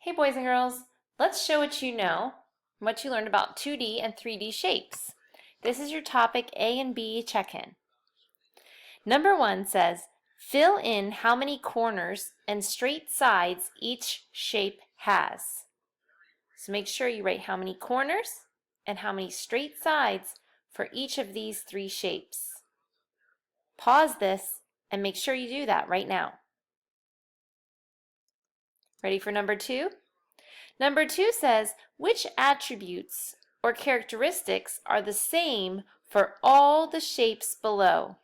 Hey boys and girls, let's show what you know, what you learned about 2D and 3D shapes. This is your topic A and B check-in. Number 1 says, fill in how many corners and straight sides each shape has. So make sure you write how many corners and how many straight sides for each of these 3 shapes. Pause this and make sure you do that right now. Ready for number 2? Number 2 says, which attributes or characteristics are the same for all the shapes below?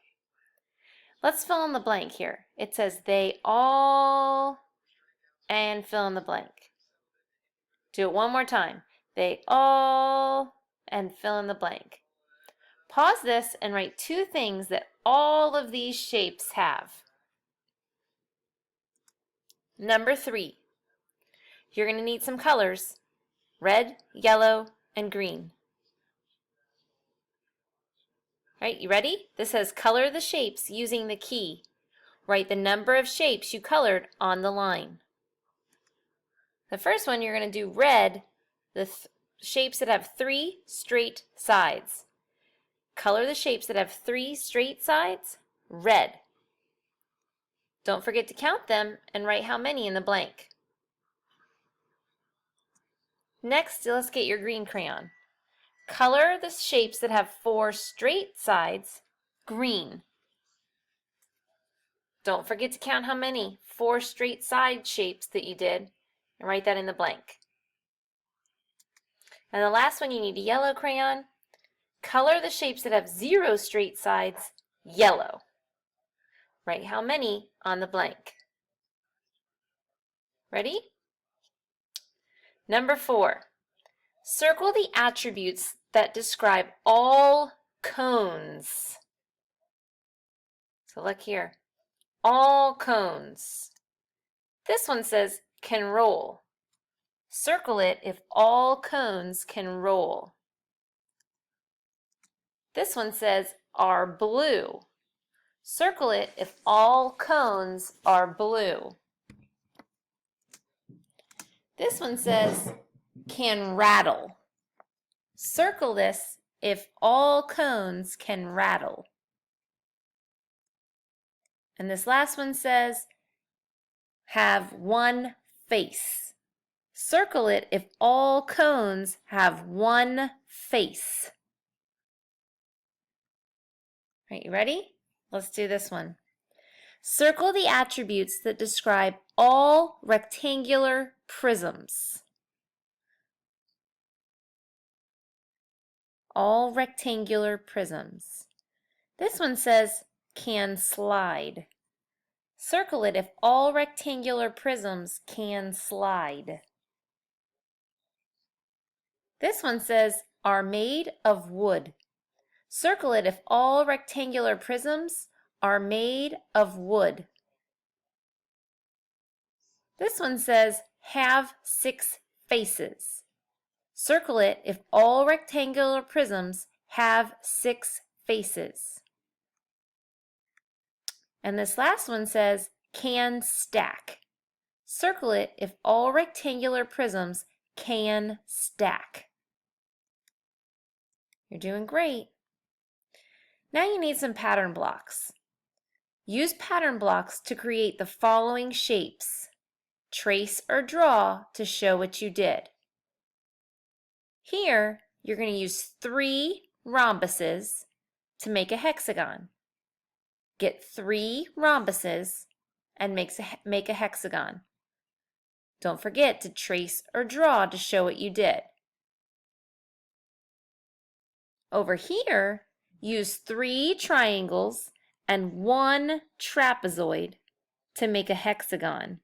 Let's fill in the blank here. It says they all, and fill in the blank. Do it one more time. They all, and fill in the blank. Pause this and write 2 things that all of these shapes have. Number 3. You're going to need some colors. Red, yellow, and green. Right, you ready? This says color the shapes using the key. Write the number of shapes you colored on the line. The first one, you're going to do red, the shapes that have 3 straight sides. Color the shapes that have 3 straight sides red. Don't forget to count them and write how many in the blank. Next, let's get your green crayon. Color the shapes that have 4 straight sides green. Don't forget to count how many 4 straight side shapes that you did and write that in the blank. And the last one, you need a yellow crayon. Color the shapes that have 0 straight sides yellow. Write how many on the blank. Ready? Number 4. Circle the attributes that describe all cones. So look here. All cones. This one says can roll. Circle it if all cones can roll. This one says are blue. Circle it if all cones are blue. This one says can rattle. Circle this if all cones can rattle. And this last one says have one face. Circle it if all cones have one face. All right, you ready? Let's do this one. Circle the attributes that describe all rectangular prisms. All rectangular prisms. This one says can slide. Circle it if all rectangular prisms can slide. This one says are made of wood. Circle it if all rectangular prisms are made of wood. This one says have 6 faces. Circle it if all rectangular prisms have 6 faces. And this last one says can stack. Circle it if all rectangular prisms can stack. You're doing great. Now you need some pattern blocks. Use pattern blocks to create the following shapes. Trace or draw to show what you did. Here, you're going to use 3 rhombuses to make a hexagon. Get 3 rhombuses and make a hexagon. Don't forget to trace or draw to show what you did. Over here, use 3 triangles and 1 trapezoid to make a hexagon.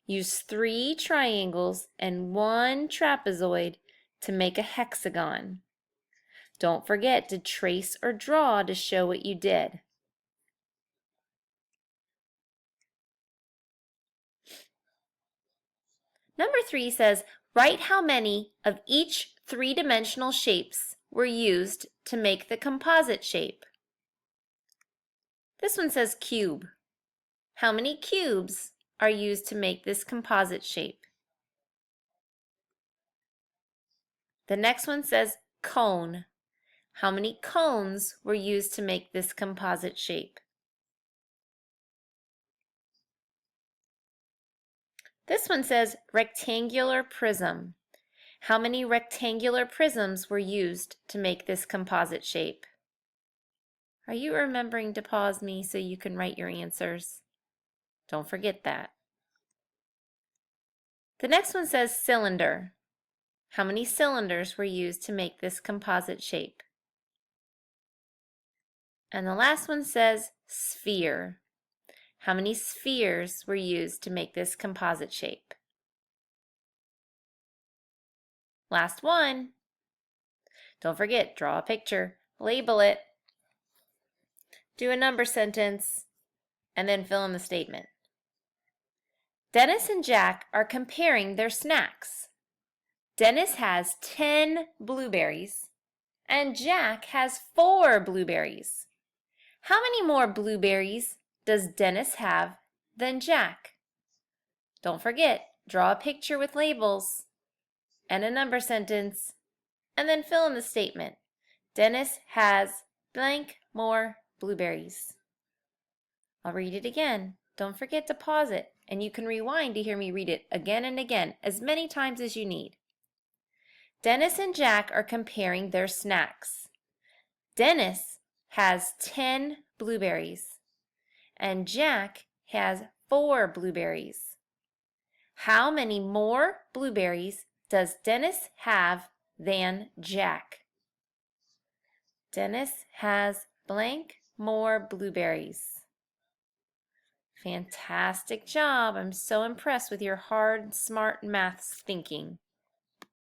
Use 3 triangles and 1 trapezoid to make a hexagon. Don't forget to trace or draw to show what you did. Number 3 says, write how many of each 3-dimensional shapes were used to make the composite shape. This one says cube. How many cubes are used to make this composite shape? The next one says cone. How many cones were used to make this composite shape? This one says rectangular prism. How many rectangular prisms were used to make this composite shape? Are you remembering to pause me so you can write your answers? Don't forget that. The next one says cylinder. How many cylinders were used to make this composite shape? And the last one says sphere. How many spheres were used to make this composite shape? Last one. Don't forget, draw a picture, label it, do a number sentence, and then fill in the statement. Dennis and Jack are comparing their snacks. Dennis has 10 blueberries and Jack has 4 blueberries. How many more blueberries does Dennis have than Jack? Don't forget, draw a picture with labels and a number sentence, and then fill in the statement. Dennis has blank more blueberries. I'll read it again. Don't forget to pause it, and you can rewind to hear me read it again and again, as many times as you need. Dennis and Jack are comparing their snacks. Dennis has 10 blueberries, and Jack has 4 blueberries. How many more blueberries does Dennis have than Jack? Dennis has blank more blueberries. Fantastic job. I'm so impressed with your hard, smart math thinking.